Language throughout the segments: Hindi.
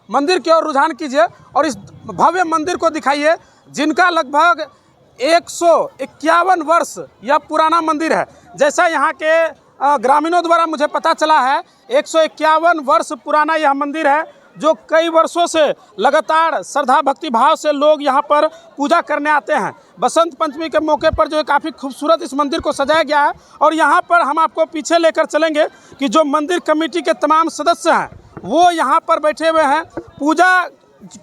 मंदिर की ओर रुझान कीजिए और इस भव्य मंदिर को दिखाइए, जिनका लगभग 151 वर्ष यह पुराना मंदिर है। जैसा यहाँ के ग्रामीणों द्वारा मुझे पता चला है, 151 वर्ष पुराना यह मंदिर है, जो कई वर्षों से लगातार श्रद्धा भक्ति भाव से लोग यहाँ पर पूजा करने आते हैं। बसंत पंचमी के मौके पर जो है काफ़ी खूबसूरत इस मंदिर को सजाया गया है। और यहाँ पर हम आपको पीछे लेकर चलेंगे कि जो मंदिर कमेटी के तमाम सदस्य हैं वो यहाँ पर बैठे हुए हैं। पूजा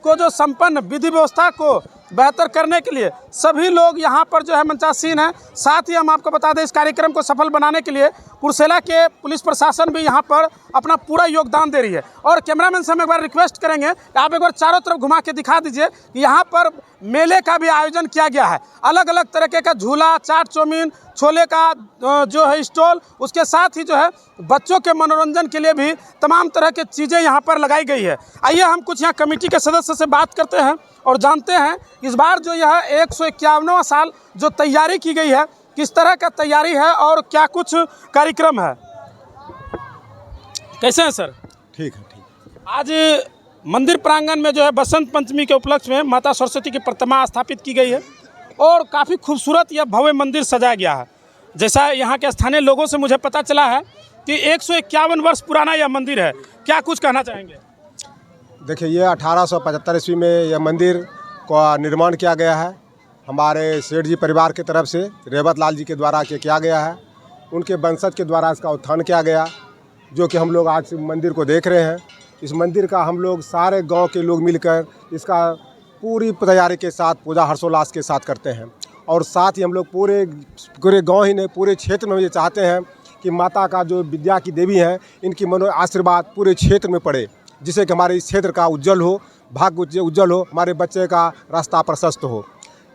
को जो संपन्न विधि व्यवस्था को बेहतर करने के लिए सभी लोग यहाँ पर जो है मंचासीन हैं। साथ ही हम आपको बता दें, इस कार्यक्रम को सफल बनाने के लिए कुर्सेला के पुलिस प्रशासन भी यहाँ पर अपना पूरा योगदान दे रही है। और कैमरामैन से हम एक बार रिक्वेस्ट करेंगे कि आप एक बार चारों तरफ घुमा के दिखा दीजिए कि यहाँ पर मेले का भी आयोजन किया गया है। अलग अलग तरीके का झूला, चाट चौमीन, छोले का जो है स्टॉल, उसके साथ ही जो है बच्चों के मनोरंजन के लिए भी तमाम तरह की चीज़ें यहाँ पर लगाई गई है। आइए हम कुछ यहाँ कमेटी के सदस्य से बात करते हैं और जानते हैं इस बार जो यह 151वां साल जो तैयारी की गई है, किस तरह का तैयारी है और क्या कुछ कार्यक्रम है। कैसे हैं सर? ठीक है, ठीक। आज मंदिर प्रांगण में जो है बसंत पंचमी के उपलक्ष्य में माता सरस्वती की प्रतिमा स्थापित की गई है और काफ़ी खूबसूरत यह भव्य मंदिर सजाया गया है। जैसा यहाँ के स्थानीय लोगों से मुझे पता चला है कि 151 वर्ष पुराना यह मंदिर है, क्या कुछ कहना चाहेंगे? देखिए, ये 1875 ईस्वी में यह मंदिर का निर्माण किया गया है। हमारे सेठ जी परिवार की तरफ से रेवत लाल जी के द्वारा किया गया है। उनके वंशज के द्वारा इसका उत्थान किया गया, जो कि हम लोग आज मंदिर को देख रहे हैं। इस मंदिर का हम लोग सारे गांव के लोग मिलकर इसका पूरी तैयारी के साथ पूजा हर्षोल्लास के साथ करते हैं। और साथ ही हम लोग पूरे गांव ही नहीं, पूरे क्षेत्र में ये चाहते हैं कि माता का जो विद्या की देवी हैं, इनकी मनो आशीर्वाद पूरे क्षेत्र में पड़े, जिससे कि हमारे इस क्षेत्र का उज्जवल हो, भाग्य उज्जवल हो, हमारे बच्चे का रास्ता प्रशस्त हो।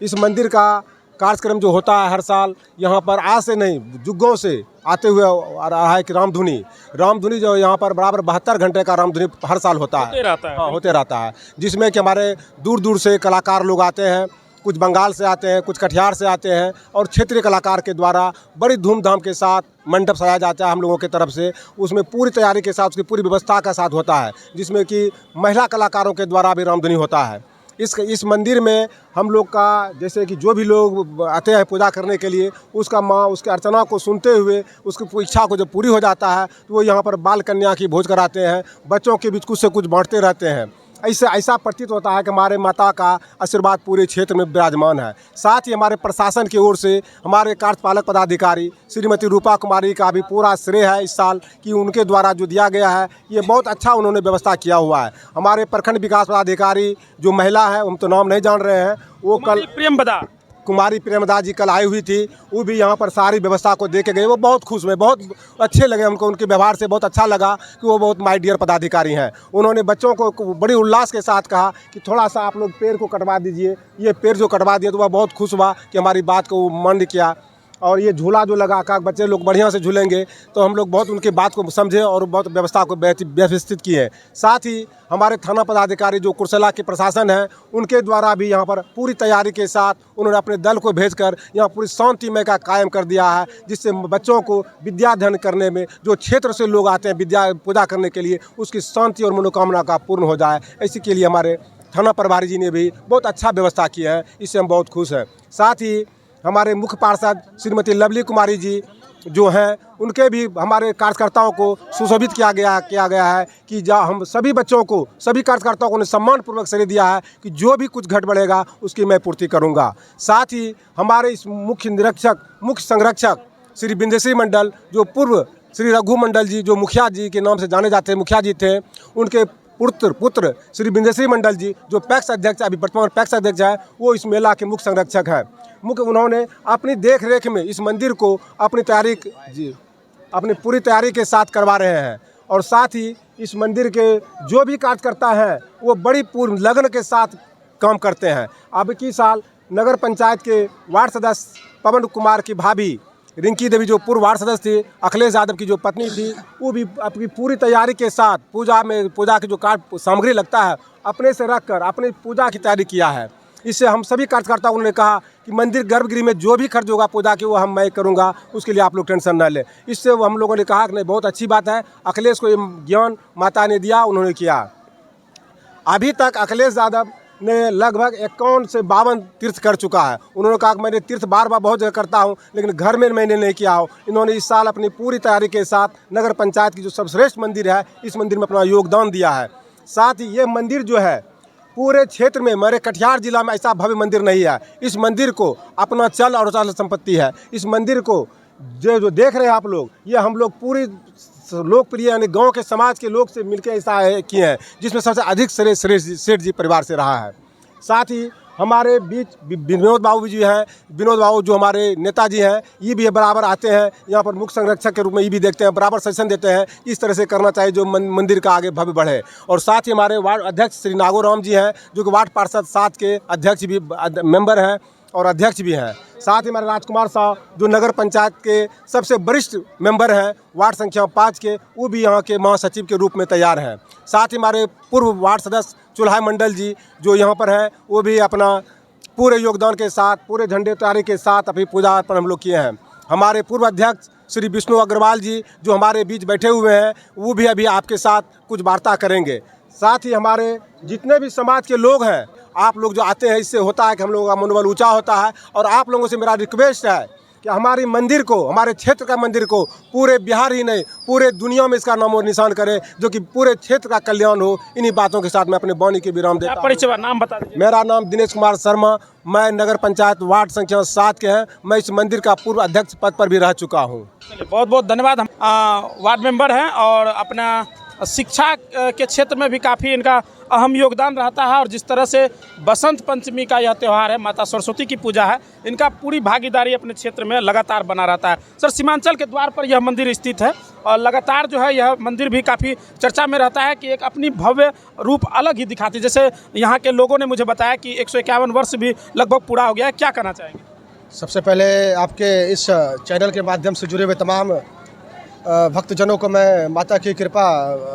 इस मंदिर का कार्यक्रम जो होता है हर साल, यहाँ पर आज से नहीं, जुगों से आते हुए आ रहा है कि रामधुनी जो यहाँ पर बराबर 72 घंटे का रामधुनी हर साल होता है, होते रहता है, जिसमें कि हमारे दूर दूर से कलाकार लोग आते हैं। कुछ बंगाल से आते हैं, कुछ कटिहार से आते हैं और क्षेत्रीय कलाकार के द्वारा बड़ी धूमधाम के साथ मंडप सजाया जाता है हम लोगों की तरफ से। उसमें पूरी तैयारी के साथ, उसकी पूरी व्यवस्था का साथ होता है, जिसमें कि महिला कलाकारों के द्वारा भी रामधुनी होता है। इस मंदिर में हम लोग का, जैसे कि जो भी लोग आते हैं पूजा करने के लिए, उसका माँ उसके अर्चना को सुनते हुए उसकी इच्छा को जब पूरी हो जाता है तो वो यहाँ पर बाल कन्या की भोज कराते हैं, बच्चों के बीच कुछ से कुछ बांटते रहते हैं। ऐसा प्रतीत होता है कि हमारे माता का आशीर्वाद पूरे क्षेत्र में विराजमान है। साथ ही हमारे प्रशासन की ओर से हमारे कार्यपालक पदाधिकारी श्रीमती रूपा कुमारी का भी पूरा श्रेय है इस साल, कि उनके द्वारा जो दिया गया है ये बहुत अच्छा उन्होंने व्यवस्था किया हुआ है। हमारे प्रखंड विकास पदाधिकारी जो महिला है, हम तो नाम नहीं जान रहे हैं, वो कल कुमारी प्रेमदा जी कल आई हुई थी, वो भी यहाँ पर सारी व्यवस्था को देख के गए। वो बहुत खुश हुए, बहुत अच्छे लगे हमको, उनके व्यवहार से बहुत अच्छा लगा कि वो बहुत माय डियर पदाधिकारी हैं। उन्होंने बच्चों को बड़ी उल्लास के साथ कहा कि थोड़ा सा आप लोग पेड़ को कटवा दीजिए। ये पेड़ जो कटवा दिया तो वह बहुत खुश हुआ कि हमारी बात को मान्य किया। और ये झूला जो लगा कर बच्चे लोग बढ़िया से झूलेंगे, तो हम लोग बहुत उनकी बात को समझे और बहुत व्यवस्था को व्यवस्थित किए। साथ ही हमारे थाना पदाधिकारी जो कुर्सेला के प्रशासन है, उनके द्वारा भी यहाँ पर पूरी तैयारी के साथ उन्होंने अपने दल को भेजकर यहाँ पूरी शांतिमय का कायम कर दिया है, जिससे बच्चों को विद्या अध्ययन करने में, जो क्षेत्र से लोग आते हैं विद्या पूजा करने के लिए, उसकी शांति और मनोकामना का पूर्ण हो जाए। इसी के लिए हमारे थाना प्रभारी जी ने भी बहुत अच्छा व्यवस्था किया है, इससे हम बहुत खुश हैं। साथ ही हमारे मुख्य पार्षद श्रीमती लवली कुमारी जी जो हैं, उनके भी हमारे कार्यकर्ताओं को सुशोभित किया गया है कि हम सभी बच्चों को, सभी कार्यकर्ताओं को सम्मानपूर्वक श्रेय दिया है कि जो भी कुछ घट बढ़ेगा उसकी मैं पूर्ति करूंगा। साथ ही हमारे इस मुख्य संरक्षक श्री विंध्यश्री मंडल, जो पूर्व श्री रघु मंडल जी जो मुखिया जी के नाम से जाने जाते हैं, मुखिया जी थे, उनके पुत्र श्री विंध्यश्री मंडल जी जो पैक्स अध्यक्ष, अभी वर्तमान पैक्स अध्यक्ष है, वो इस मेला के मुख्य संरक्षक हैं। उन्होंने अपनी देख रेख में इस मंदिर को अपनी पूरी तैयारी के साथ करवा रहे हैं। और साथ ही इस मंदिर के जो भी कार्यकर्ता हैं वो बड़ी पूर्ण लगन के साथ काम करते हैं। अब की साल नगर पंचायत के वार्ड सदस्य पवन कुमार की भाभी रिंकी देवी जो पूर्व वार्ड सदस्य थी, अखिलेश यादव की जो पत्नी थी, वो भी अपनी पूरी तैयारी के साथ पूजा की जो कार्य सामग्री लगता है अपने से रख कर अपनी पूजा की तैयारी किया है। इससे हम सभी कार्यकर्ताओं ने कहा कि मंदिर गर्भगृह में जो भी खर्च होगा पूजा की, वो मैं करूंगा, उसके लिए आप लोग टेंशन न लें। इससे हम लोगों ने कहा कि नहीं, बहुत अच्छी बात है, अखिलेश को ये ज्ञान माता ने दिया, उन्होंने किया। अभी तक अखिलेश यादव ने लगभग 51 से 52 तीर्थ कर चुका है। उन्होंने कहा कि मैंने तीर्थ बार बार बहुत जगह करता हूं, लेकिन घर में मैंने नहीं किया हो। इन्होंने इस साल अपनी पूरी तैयारी के साथ नगर पंचायत की जो सर्वश्रेष्ठ मंदिर है, इस मंदिर में अपना योगदान दिया है। साथ ही ये मंदिर जो है पूरे क्षेत्र में, मेरे कटिहार जिला में ऐसा भव्य मंदिर नहीं है। इस मंदिर को अपना चल और अचल संपत्ति है। इस मंदिर को जो देख रहे हैं आप लोग, ये हम लोग पूरी लोकप्रिय यानी गांव के समाज के लोग से मिलकर ऐसा किए हैं, जिसमें सबसे अधिक श्रेय सेठ जी परिवार से रहा है। साथ ही हमारे बीच विनोद बाबू जी हैं। विनोद बाबू जो हमारे नेताजी हैं, ये भी बराबर आते हैं यहाँ पर मुख्य संरक्षक के रूप में, ये भी देखते हैं, बराबर सजेशन देते हैं इस तरह से करना चाहिए जो मंदिर का आगे भव्य बढ़े। और साथ ही हमारे वार्ड अध्यक्ष श्री नागोराम जी हैं, जो कि वार्ड पार्षद 7 के अध्यक्ष भी मेंबर हैं और अध्यक्ष भी हैं। साथ ही हमारे राजकुमार साहब जो नगर पंचायत के सबसे वरिष्ठ मेंबर हैं, वार्ड संख्या 5 के, वो भी यहाँ के महासचिव के रूप में तैयार हैं। साथ ही हमारे पूर्व वार्ड सदस्य चुल्हा मंडल जी जो यहाँ पर हैं, वो भी अपना पूरे योगदान के साथ, पूरे झंडे तैयारी के साथ अभी पूजा अर्पण हम लोग किए हैं। हमारे पूर्व अध्यक्ष श्री विष्णु अग्रवाल जी जो हमारे बीच बैठे हुए हैं, वो भी अभी आपके साथ कुछ वार्ता करेंगे। साथ ही हमारे जितने भी समाज के लोग हैं, आप लोग जो आते हैं, इससे होता है कि हम लोगों का मनोबल ऊंचा होता है। और आप लोगों से मेरा रिक्वेस्ट है कि हमारी मंदिर को, हमारे क्षेत्र का मंदिर को पूरे बिहार ही नहीं पूरे दुनिया में इसका नाम और निशान करें, जो कि पूरे क्षेत्र का कल्याण हो। इन्हीं बातों के साथ मैं अपने वाणी के विराम देता हूं। परिचय नाम बता दीजिए। मेरा नाम दिनेश कुमार शर्मा, मैं नगर पंचायत वार्ड संख्या 7 के हैं। मैं इस मंदिर का पूर्व अध्यक्ष पद पर भी रह चुका हूँ। बहुत बहुत धन्यवाद। हम वार्ड मेंबर हैं और अपना शिक्षा के क्षेत्र में भी काफ़ी इनका अहम योगदान रहता है। और जिस तरह से बसंत पंचमी का यह त्यौहार है, माता सरस्वती की पूजा है, इनका पूरी भागीदारी अपने क्षेत्र में लगातार बना रहता है। सर, सीमांचल के द्वार पर यह मंदिर स्थित है और लगातार जो है यह मंदिर भी काफ़ी चर्चा में रहता है कि एक अपनी भव्य रूप अलग ही दिखाती है। जैसे यहाँ के लोगों ने मुझे बताया कि 151 वर्ष भी लगभग पूरा हो गया है। क्या कहना चाहेंगे? सबसे पहले आपके इस चैनल के माध्यम से जुड़े हुए तमाम भक्तजनों को मैं माता की कृपा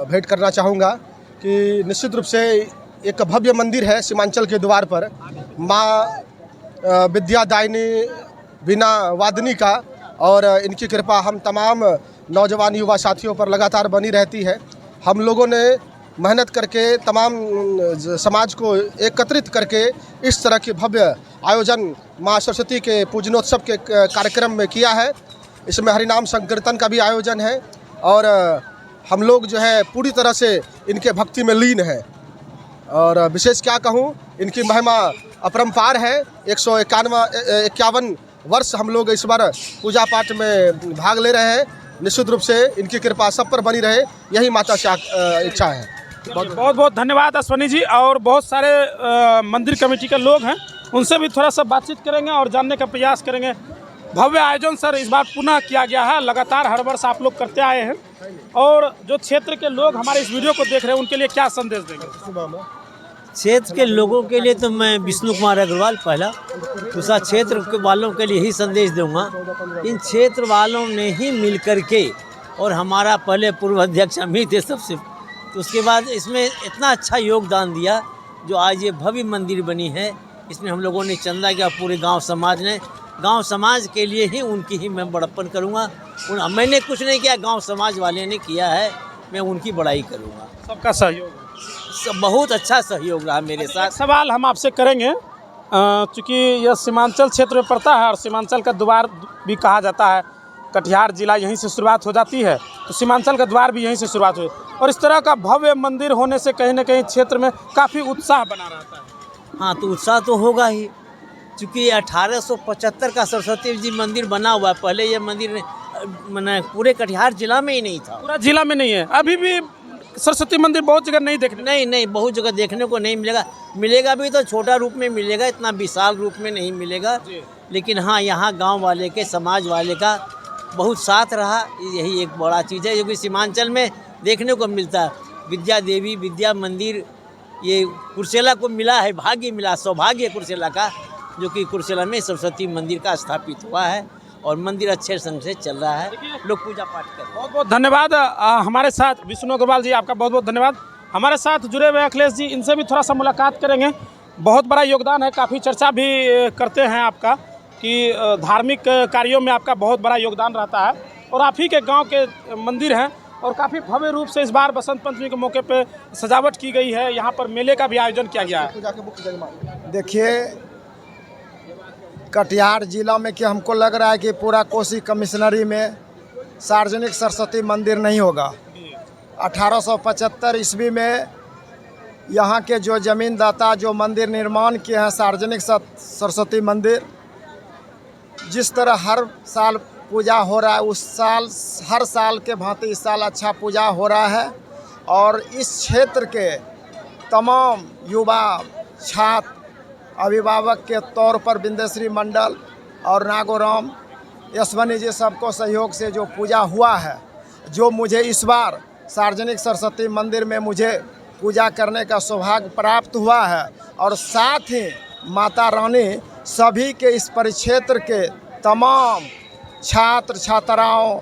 भेंट करना चाहूँगा कि निश्चित रूप से एक भव्य मंदिर है सीमांचल के द्वार पर, माँ विद्यादायिनी बीना वादनी का, और इनकी कृपा हम तमाम नौजवान युवा साथियों पर लगातार बनी रहती है। हम लोगों ने मेहनत करके तमाम समाज को एकत्रित करके इस तरह के भव्य आयोजन माँ सरस्वती के पूजनोत्सव के कार्यक्रम में किया है। इसमें हरिनाम संकीर्तन का भी आयोजन है और हम लोग जो है पूरी तरह से इनके भक्ति में लीन है। और विशेष क्या कहूँ, इनकी महिमा अपरंपार है। 151 वर्ष हम लोग इस बार पूजा पाठ में भाग ले रहे हैं। निश्चित रूप से इनकी कृपा सब पर बनी रहे, यही माता से इच्छा है। बहुत बहुत धन्यवाद अश्वनी जी। और बहुत सारे मंदिर कमेटी के लोग हैं, उनसे भी थोड़ा सा बातचीत करेंगे और जानने का प्रयास करेंगे। भव्य आयोजन सर इस बार पुनः किया गया है, लगातार हर वर्ष आप लोग करते आए हैं। और जो क्षेत्र के लोग हमारे इस वीडियो को देख रहे हैं, उनके लिए क्या संदेश देंगे? क्षेत्र के लोगों के लिए तो मैं विष्णु कुमार अग्रवाल पहला, दूसरा क्षेत्र के वालों के लिए ही संदेश दूंगा। इन क्षेत्र वालों ने ही मिल कर के, और हमारा पहले पूर्व अध्यक्ष अमित है सबसे, तो उसके बाद इसमें इतना अच्छा योगदान दिया जो आज ये भव्य मंदिर बनी है। इसमें हम लोगों ने चंदा किया, पूरे गांव समाज ने, गांव समाज के लिए ही उनकी ही मैं बड़प्पन करूंगा। मैंने कुछ नहीं किया, गांव समाज वाले ने किया है, मैं उनकी बड़ाई करूंगा। सबका सहयोग, बहुत अच्छा सहयोग रहा मेरे साथ। सवाल हम आपसे करेंगे, चूँकि यह सीमांचल क्षेत्र में पड़ता है और सीमांचल का द्वार भी कहा जाता है। कटिहार जिला यहीं से शुरुआत हो जाती है, तो सीमांचल का द्वार भी यहीं से शुरुआत हुई। और इस तरह का भव्य मंदिर होने से कहीं ना कहीं क्षेत्र में काफ़ी उत्साह बना रहता है। हाँ, तो उत्साह तो होगा ही, चूँकि 1875 का सरस्वती जी मंदिर बना हुआ है। पहले ये मंदिर मैंने पूरे कटिहार जिला में ही नहीं था, पूरा जिला में नहीं है। अभी भी सरस्वती मंदिर बहुत जगह नहीं देखने नहीं बहुत जगह देखने को नहीं मिलेगा। मिलेगा भी तो छोटा रूप में मिलेगा, इतना विशाल रूप में नहीं मिलेगा। लेकिन हाँ, यहाँ गांव वाले के, समाज वाले का बहुत साथ रहा, यही एक बड़ा चीज़ है जो कि सीमांचल में देखने को मिलता है। विद्या देवी विद्या मंदिर ये कुर्सेला को मिला है, भाग्य मिला, सौभाग्य कुर्सेला का, जो कि कुर्सेला में सरस्वती मंदिर का स्थापित हुआ है और मंदिर अच्छे ढंग से चल रहा है, लोग पूजा पाठ कर रहे हैं। बहुत बहुत धन्यवाद। हमारे साथ विष्णु अग्रवाल जी, आपका बहुत बहुत धन्यवाद। हमारे साथ जुड़े हुए अखिलेश जी, इनसे भी थोड़ा सा मुलाकात करेंगे। बहुत बड़ा योगदान है, काफ़ी चर्चा भी करते हैं आपका कि धार्मिक कार्यों में आपका बहुत बड़ा योगदान रहता है और आप ही के गांव के मंदिर हैं और काफ़ी भव्य रूप से इस बार बसंत पंचमी के मौके पे सजावट की गई है। यहाँ पर मेले का भी आयोजन किया गया है। देखिए, कटिहार जिला में कि हमको लग रहा है कि पूरा कोसी कमिश्नरी में सार्वजनिक सरस्वती मंदिर नहीं होगा। 1875 ईस्वी में यहाँ के जो ज़मींदाता जो मंदिर निर्माण किए हैं सार्वजनिक सरस्वती मंदिर, जिस तरह हर साल पूजा हो रहा है उस साल हर साल के भांति इस साल अच्छा पूजा हो रहा है। और इस क्षेत्र के तमाम युवा छात्र अभिभावक के तौर पर बिंदेश्वरी मंडल और नागोराम यशवनी जी सबको सहयोग से जो पूजा हुआ है, जो मुझे इस बार सार्वजनिक सरस्वती मंदिर में मुझे पूजा करने का सौभाग्य प्राप्त हुआ है। और साथ ही माता रानी सभी के इस परिक्षेत्र के तमाम छात्र छात्राओं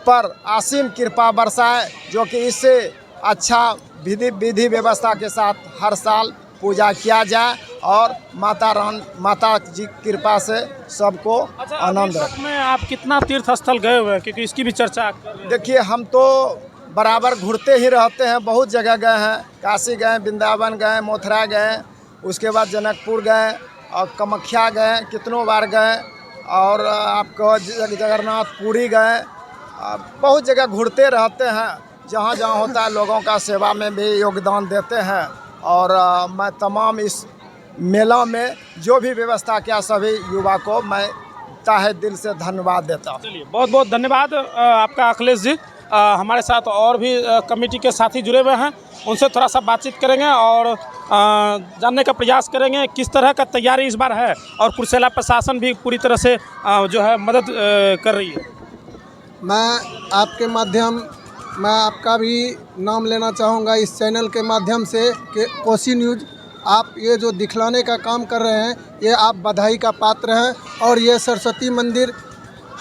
पर असीम कृपा बरसाए, जो कि इससे अच्छा विधि व्यवस्था के साथ हर साल पूजा किया जाए और माता जी कृपा से सबको आनंद रहे। में आप कितना तीर्थ स्थल गए हुए हैं, क्योंकि इसकी भी चर्चा कर रहे हैं। देखिए, हम तो बराबर घूरते ही रहते हैं, बहुत जगह गए हैं, काशी गए, वृंदावन गए, मथुरा गए, उसके बाद जनकपुर गए और कामाख्या गए, कितनों बार गए, और आपको जगन्नाथ पुरी गए, बहुत जगह घूरते रहते हैं। जहाँ जहाँ होता है लोगों का सेवा में भी योगदान देते हैं। और मैं तमाम इस मेला में जो भी व्यवस्था किया सभी युवा को मैं तहे दिल से धन्यवाद देता हूँ। चलिए, बहुत बहुत धन्यवाद आपका अखिलेश जी। हमारे साथ और भी कमेटी के साथी जुड़े हुए हैं, उनसे थोड़ा सा बातचीत करेंगे और जानने का प्रयास करेंगे किस तरह का तैयारी इस बार है। और कुर्सेला प्रशासन भी पूरी तरह से जो है मदद कर रही है। मैं आपका भी नाम लेना चाहूँगा इस चैनल के माध्यम से कि कोसी न्यूज़, आप ये जो दिखलाने का काम कर रहे हैं ये आप बधाई का पात्र हैं। और ये सरस्वती मंदिर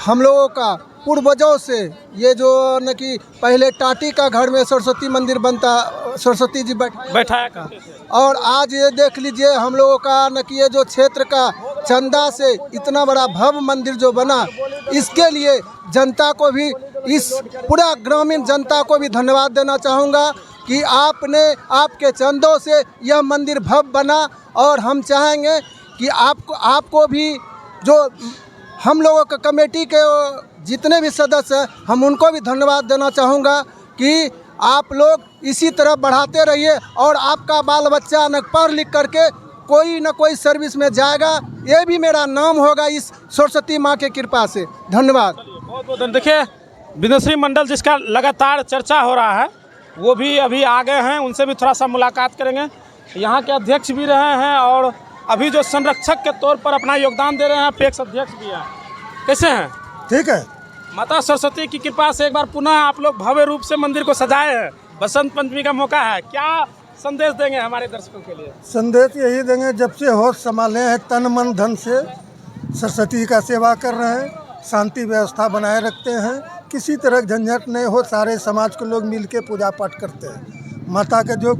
हम लोगों का पूर्वजों से, ये जो न कि पहले टाटी का घर में सरस्वती मंदिर बनता, सरस्वती जी बैठाया करते थे। और आज ये देख लीजिए हम लोगों का न कि ये जो क्षेत्र का चंदा से इतना बड़ा भव्य मंदिर जो बना, इसके लिए जनता को भी, इस पूरा ग्रामीण जनता को भी धन्यवाद देना चाहूँगा कि आपके चंदों से यह मंदिर भव्य बना। और हम चाहेंगे कि आपको भी, जो हम लोगों का कमेटी के जितने भी सदस्य हैं, हम उनको भी धन्यवाद देना चाहूँगा कि आप लोग इसी तरह बढ़ाते रहिए और आपका बाल बच्चा न पढ़ लिख करके कोई न कोई सर्विस में जाएगा, ये भी मेरा नाम होगा इस सरस्वती माँ के कृपा से। धन्यवाद। बहुत बहुत धन्यवाद। देखिए, बिंदेश्वरी मंडल जिसका लगातार चर्चा हो रहा है, वो भी अभी आ गए हैं, उनसे भी थोड़ा सा मुलाकात करेंगे। यहाँ के अध्यक्ष भी रहे हैं और अभी जो संरक्षक के तौर पर अपना योगदान दे रहे हैं, अपेक्ष अध्यक्ष भी हैं। कैसे हैं? ठीक है। माता सरस्वती की कृपा से एक बार पुनः आप लोग भव्य रूप से मंदिर को सजाए हैं। बसंत पंचमी का मौका है, क्या संदेश देंगे हमारे दर्शकों के लिए? संदेश यही देंगे, जब से होश संभाले हैं तन मन धन से सरस्वती का सेवा कर रहे हैं, शांति व्यवस्था बनाए रखते हैं, किसी तरह झंझट नहीं हो, सारे समाज के लोग मिल के पूजा पाठ करते हैं। माता का जो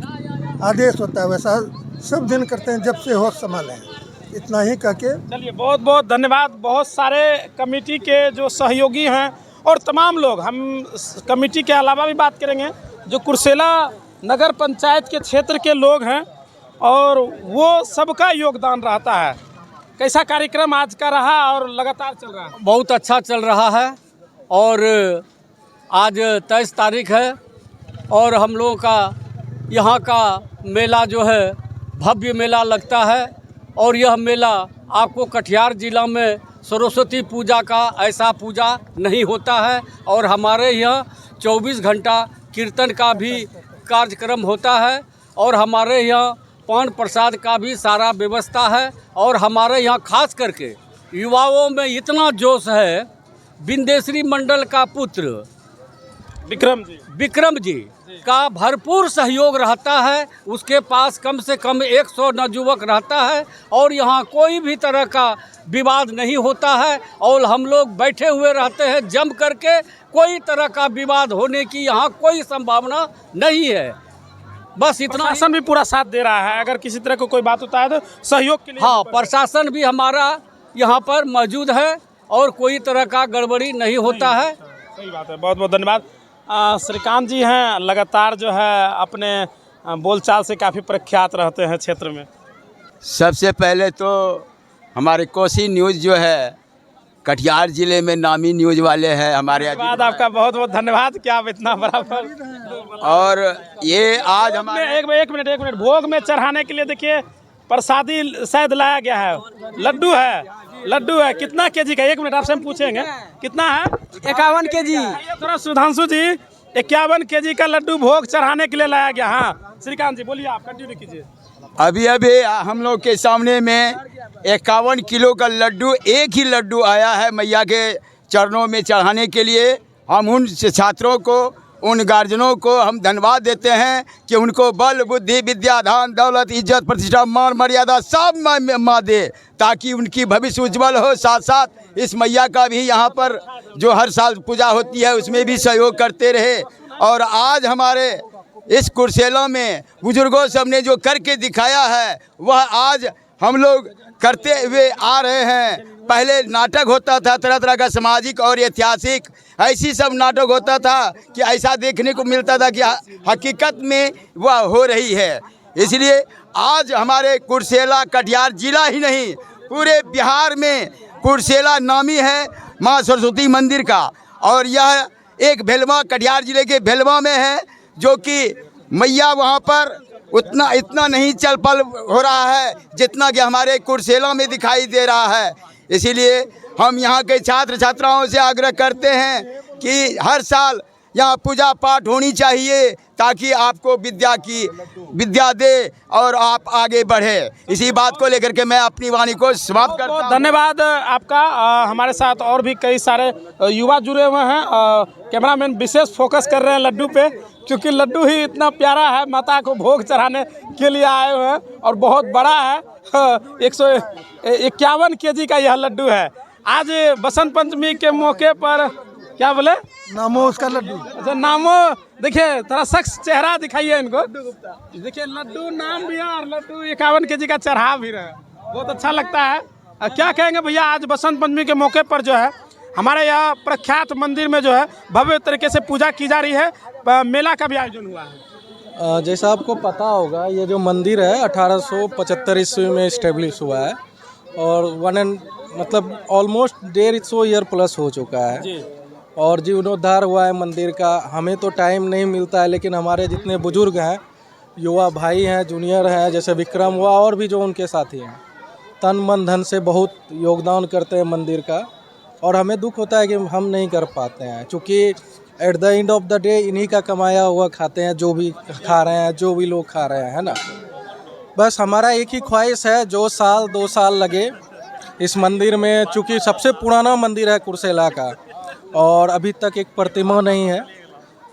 आदेश होता है वैसा सब दिन करते हैं जब से होश संभाले हैं। इतना ही कह के चलिए, बहुत बहुत धन्यवाद। बहुत सारे कमेटी के जो सहयोगी हैं और तमाम लोग, हम कमेटी के अलावा भी बात करेंगे, जो कुर्सेला नगर पंचायत के क्षेत्र के लोग हैं और वो सबका योगदान रहता है। कैसा कार्यक्रम आज का रहा और लगातार चल रहा है? बहुत अच्छा चल रहा है और आज 23 तारीख है और हम लोगों का यहाँ का मेला जो है भव्य मेला लगता है। और यह मेला आपको कटिहार जिला में सरस्वती पूजा का ऐसा पूजा नहीं होता है। और हमारे यहाँ 24 घंटा कीर्तन का भी कार्यक्रम होता है और हमारे यहाँ पान प्रसाद का भी सारा व्यवस्था है। और हमारे यहाँ खास करके युवाओं में इतना जोश है, बिंदेश्वरी मंडल का पुत्र विक्रम जी का भरपूर सहयोग रहता है। उसके पास कम से कम 100 नवयुवक रहता है और यहाँ कोई भी तरह का विवाद नहीं होता है और हम लोग बैठे हुए रहते हैं जम करके। कोई तरह का विवाद होने की यहाँ कोई संभावना नहीं है। बस इतना। प्रशासन भी पूरा साथ दे रहा है, अगर किसी तरह को कोई बात होता है तो सहयोग के लिए। हाँ, प्रशासन भी हमारा यहाँ पर मौजूद है और कोई तरह का गड़बड़ी नहीं होता है। सही बात है। बहुत बहुत धन्यवाद। श्रीकांत जी हैं, लगातार जो है अपने बोलचाल से काफ़ी प्रख्यात रहते हैं क्षेत्र में। सबसे पहले तो हमारे कोसी न्यूज़ जो है कटिहार ज़िले में नामी न्यूज़ वाले हैं हमारे। बाद आपका बहुत बहुत धन्यवाद कि आप इतना बराबर। और ये आज हमारे एक मिनट भोग में चढ़ाने के लिए देखिए प्रसादी शायद लाया गया है, लड्डू है। कितना केजी का? 1 मिनट आपसे हम पूछेंगे कितना है? 51 केजी। थोड़ा सुधांशु जी, 51 केजी का लड्डू भोग चढ़ाने के लिए लाया गया। हाँ श्रीकांत जी बोलिए, आप कंटिन्यू कीजिए। अभी हम लोग के सामने में 51 किलो का लड्डू, एक ही लड्डू आया है मैया के चरणों में चढ़ाने के लिए। हम उन छात्रों को, उन गार्जियनों को हम धन्यवाद देते हैं कि उनको बल बुद्धि विद्या धन दौलत इज्जत प्रतिष्ठा मान मर्यादा सब माँ दे, ताकि उनकी भविष्य उज्जवल हो। साथ साथ इस मैया का भी यहाँ पर जो हर साल पूजा होती है उसमें भी सहयोग करते रहे। और आज हमारे इस कुर्सेला में बुजुर्गों सब ने जो करके दिखाया है वह आज हम लोग करते हुए आ रहे हैं। पहले नाटक होता था तरह तरह का सामाजिक और ऐतिहासिक, ऐसी सब नाटक होता था कि ऐसा देखने को मिलता था कि हकीकत में वह हो रही है। इसलिए आज हमारे कुर्सेला कटिहार जिला ही नहीं पूरे बिहार में कुर्सेला नामी है माँ सरस्वती मंदिर का। और यह एक भेलवा कटिहार जिले के भेलवा में है, जो कि मैया वहाँ पर इतना नहीं चल पल हो रहा है जितना कि हमारे कुर्सेला में दिखाई दे रहा है। इसीलिए हम यहाँ के छात्र छात्राओं से आग्रह करते हैं कि हर साल यहाँ पूजा पाठ होनी चाहिए, ताकि आपको विद्या दे और आप आगे बढ़े। इसी बात को लेकर के मैं अपनी वाणी को समाप्त करता हूँ। धन्यवाद आपका। हमारे साथ और भी कई सारे युवा जुड़े हुए हैं। कैमरामैन विशेष फोकस कर रहे हैं लड्डू पे, क्योंकि लड्डू ही इतना प्यारा है, माता को भोग चढ़ाने के लिए आए हुए हैं और बहुत बड़ा है। 151 केजी का यह लड्डू है। आज बसंत पंचमी के मौके पर क्या बोले? नामो उसका लड्डू। अच्छा नामो, देखिए थोड़ा शख्स चेहरा दिखाइए इनको। देखिए लड्डू नाम भी है और लड्डू 51 केजी का चढ़ा भी रहे, बहुत अच्छा लगता है। क्या कहेंगे भैया, आज बसंत पंचमी के मौके पर जो है हमारे यहाँ प्रख्यात मंदिर में जो है भव्य तरीके से पूजा की जा रही है, मेला का भी आयोजन हुआ है। जैसा आपको पता होगा, ये जो मंदिर है 1875 ईस्वी में इस्टेब्लिश हुआ है और मतलब ऑलमोस्ट 150 ईयर प्लस हो चुका है जी। और जीर्णोद्धार हुआ है मंदिर का। हमें तो टाइम नहीं मिलता है, लेकिन हमारे जितने बुजुर्ग हैं, युवा भाई हैं, जूनियर हैं, जैसे विक्रम हुआ और भी जो उनके साथी हैं, तन मन धन से बहुत योगदान करते हैं मंदिर का। और हमें दुख होता है कि हम नहीं कर पाते हैं, क्योंकि at the end of the day इन्हीं का कमाया हुआ खाते हैं, जो भी खा रहे हैं, जो भी लोग खा रहे हैं, है ना। बस हमारा एक ही ख्वाहिश है, जो 2 साल लगे इस मंदिर में, चूँकि सबसे पुराना मंदिर है कुर्सेला का और अभी तक एक प्रतिमा नहीं है,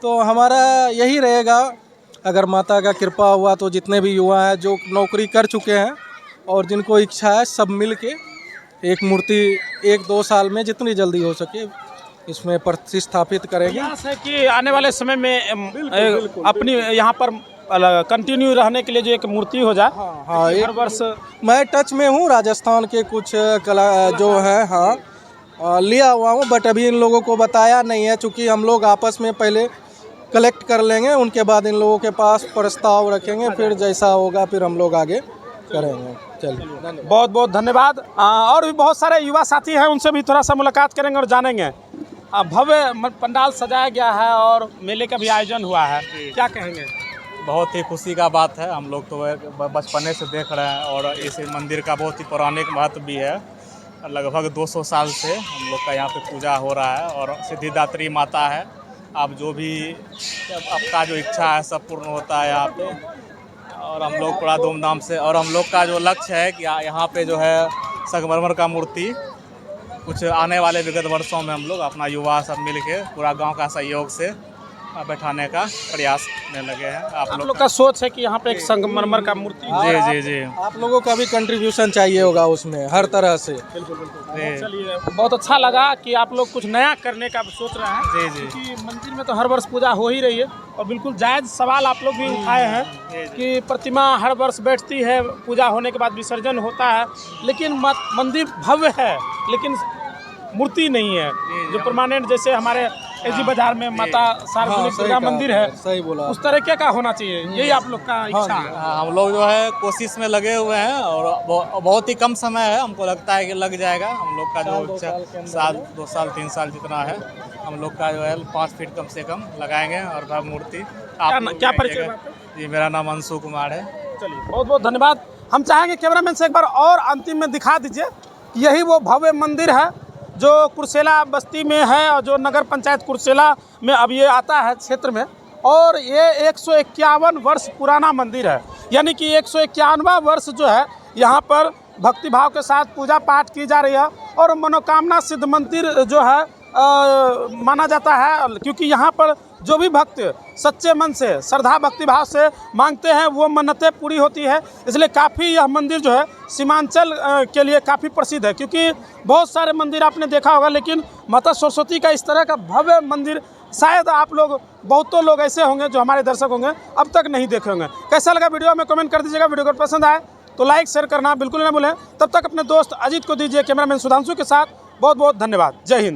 तो हमारा यही रहेगा, अगर माता का कृपा हुआ तो जितने भी युवा हैं जो नौकरी कर चुके हैं और जिनको इच्छा है, सब मिल के एक मूर्ति 1-2 साल में जितनी जल्दी हो सके इसमें प्रतिस्थापित करेंगे। प्रयास है कि आने वाले समय में अपनी यहाँ पर कंटिन्यू रहने के लिए जो एक मूर्ति हो जाए। हाँ, हर वर्ष मैं टच में हूँ, राजस्थान के कुछ कला जो है, हाँ लिया हुआ हूँ, बट अभी इन लोगों को बताया नहीं है, चूँकि हम लोग आपस में पहले कलेक्ट कर लेंगे, उनके बाद इन लोगों के पास प्रस्ताव रखेंगे, फिर जैसा होगा फिर हम लोग आगे करेंगे। चलिए, बहुत बहुत धन्यवाद। और भी बहुत सारे युवा साथी हैं, उनसे भी थोड़ा सा मुलाकात करेंगे और जानेंगे। भव्य पंडाल सजाया गया है और मेले का भी आयोजन हुआ है, क्या कहेंगे? बहुत ही खुशी का बात है। हम लोग तो बचपने से देख रहे हैं और इस मंदिर का बहुत ही पौराणिक महत्व भी है। लगभग 200 साल से हम लोग का यहाँ पे पूजा हो रहा है और सिद्धिदात्री माता है। आप जो भी आपका जो इच्छा है सब पूर्ण होता है यहाँ पे, और हम लोग बड़ा धूमधाम से, और हम लोग का जो लक्ष्य है कि यहाँ पे जो है संगमरमर का मूर्ति कुछ आने वाले विगत वर्षों में हम लोग अपना युवा सब मिल के पूरा गाँव का सहयोग से बैठाने का प्रयास में लगे हैं। आप लोग का सोच है कि यहाँ पे एक संगमरमर का मूर्ति। जी जी जी, आप लोगों का भी कंट्रीब्यूशन चाहिए होगा उसमें हर तरह से। चलिए, बहुत अच्छा लगा कि आप लोग कुछ नया करने का सोच रहे हैं। जी जी, क्योंकि मंदिर में तो हर वर्ष पूजा हो ही रही है और बिल्कुल जायज़ सवाल आप लोग भी उठाए हैं कि प्रतिमा हर वर्ष बैठती है, पूजा होने के बाद विसर्जन होता है, लेकिन मंदिर भव्य है लेकिन मूर्ति नहीं है जो परमानेंट, जैसे हमारे एजी बाजार में माता सार्वजनिक सही दुर्गा कहा मंदिर है, सही बोला। उस तरीके का होना चाहिए, यही आप लोग का इच्छा है? हम लोग जो है कोशिश में लगे हुए हैं और बहुत ही कम समय है, हमको लगता है कि लग जाएगा। हम लोग का जो साल 2 साल 3 साल जितना है, हम लोग का जो है 5 फीट कम से कम लगाएंगे और भव्य मूर्ति। क्या परिचय है? जी, मेरा नाम अंशु कुमार है। चलिए, बहुत बहुत धन्यवाद। हम चाहेंगे कैमरामैन से एक बार और अंतिम में दिखा दीजिए कि यही वो भव्य मंदिर है जो कुर्सेला बस्ती में है और जो नगर पंचायत कुर्सेला में अब ये आता है क्षेत्र में, और ये 151 वर्ष पुराना मंदिर है। यानी कि 151वां वर्ष जो है यहाँ पर भक्तिभाव के साथ पूजा पाठ की जा रही है और मनोकामना सिद्ध मंदिर जो है माना जाता है, क्योंकि यहाँ पर जो भी भक्त सच्चे मन से श्रद्धा भक्तिभाव से मांगते हैं वो मन्नतें पूरी होती है। इसलिए काफ़ी यह मंदिर जो है सीमांचल के लिए काफ़ी प्रसिद्ध है, क्योंकि बहुत सारे मंदिर आपने देखा होगा, लेकिन माता सरस्वती का इस तरह का भव्य मंदिर शायद आप लोग बहुतों लोग ऐसे होंगे जो हमारे दर्शक होंगे अब तक नहीं देखे होंगे। कैसा लगा वीडियो में कमेंट कर दीजिएगा। वीडियो को पसंद आए तो लाइक शेयर करना बिल्कुल ना भूलें। तब तक अपने दोस्त अजीत को दीजिए। कैमरामैन सुधांशु के साथ बहुत बहुत धन्यवाद। जय हिंद।